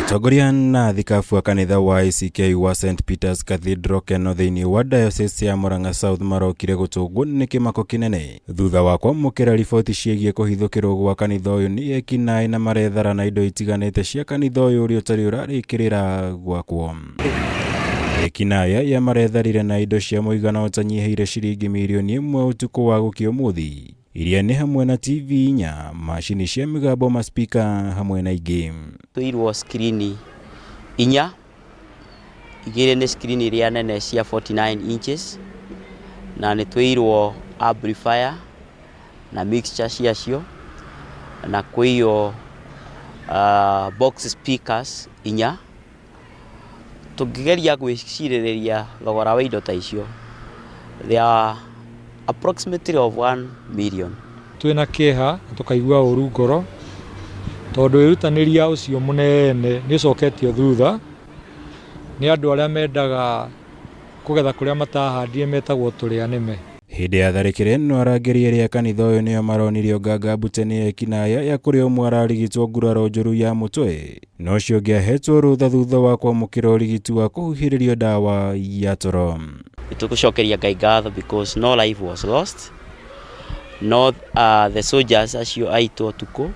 Utongoria na thikafu wa kanitha wa ACK wa St Peters Cathedral Kenol thĩinĩ wa diocese ya Murang'a South marokire gũtũngwo nĩ kĩmako kĩnene thutha wa kwamũkĩra riboti ciĩgiĩ kũhithũkĩrwo gwa kanitha ũyũ nĩ ekinai na marethara na indo itiganite cia kanitha ũyũ ũrĩa ũtarĩ ũrarĩkĩrĩra gwakwo. Ekinai ya maretharire na indo cia muigana ũtanyihĩire ciringi mirioni imwe utuku wa gukia umuthi. Iria ni hamwe na TV inya, macini cia migambo, maspika hamwe na ingĩ. Tuirwo ciringi inya, igĩrĩ nĩ ciringi iria nene cia 49 inches, na nĩ tuirwo amplifier na mixture ciacio, na kuiyo box speakers inya. Tũngĩgeria gwĩcirĩrĩria thogora wa indo ta icio, they are approximately of 1 million. Twina kĩeha tukaigua ũru ngoro tondũ wĩrutanĩria ũcio mũnene nĩ ũcoketio thutha nĩ andũ arĩa mendaga kũgetha kũrĩa matahandire metagwo tũrĩa nĩme. Hĩndĩ ya tharĩkĩra ĩno arangĩri erĩ a kanitha ũyũ nĩo maronirio ngangambute nĩ Ekinaai ya kũrĩa ũmwe ararigitwo nguraro njũru ya mũtwe, no ũcio ũngĩ ahetwo rũtha thutha wa kwamũkĩra ũrigiti wa kũhuhĩrĩrio ndawa ya toro. Nĩtũgũcokeria Ngai ngatho because no life was lost. No the soldiers acio aitũ ũtukũ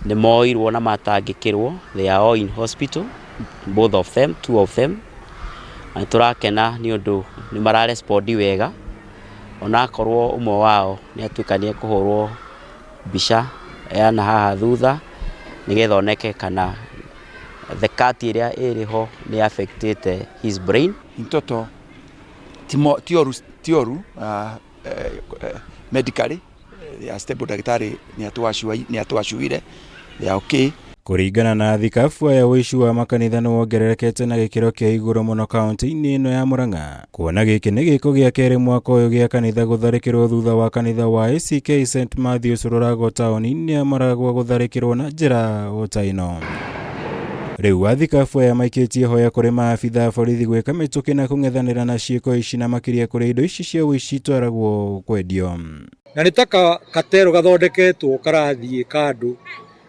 nĩ moirwo na matangĩkĩrwo. They are all in hospital, both of them, two of them. Na tũrakena nĩ ũndũ nĩ mararespondi wega. Onakorwo ũmwe wao nĩ atuĩka nĩ ekũhũrwo mbica na haha thutha nĩgetha oneke kana the cat ĩrĩa ĩrĩho nĩ affected his brain. Mtoto tioru medically ya stable, daktari ni atuashuire ya okay. Kũringana na thikafu ya ũici wa makanitha nĩ wongererekete na gĩkĩro kĩa igũrũ mũno kaunti-inĩ ĩno ya Murang'a. Kuona gĩkĩ nĩ gĩko gĩa kerĩ mwaka ũyũ gĩa kanitha gũtharĩkĩrwo thutha wa kanitha wa ACK St Matthews rũrago taũni-inĩ ya Maragwa gũtharĩkĩrwo na njĩra ota ĩno. Rĩu athikafu aya maikĩtie hoya kũrĩ maabitha borithi gwĩka mĩtũkĩ na kũng'ethanĩra na ciĩko ici na makiria kũrĩ indo ici cia ũici itwaragwo kwendio. Na nĩ ta katero gathondeketwo karathiĩ kandũ.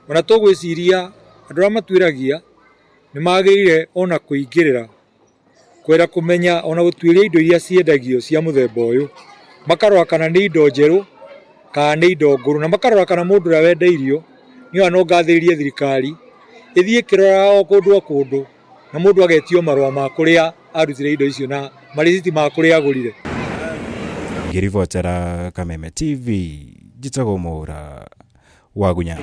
Ona tũgwĩciria andũ arĩa matuĩragia nĩ magĩrĩire ona kũingĩrĩra kwenda kũmenya ona gũtuĩria indo iria ciendagio cia mũthemba ũyũ, makarora kana nĩ indo njerũ kana nĩ indo ngũrũ, na makarora kana mũndũ ũrĩa wendeirio nĩ no ngathĩrĩrie thirikari ĩthiĩ kĩrora o kũndũ na mũndũ agetio marũa ma kũrĩa arutire indo icio na marĩciti ma kũrĩa agũrire. Ngĩribotera Kameme TV, njĩtagwo Mũra wa Gunya.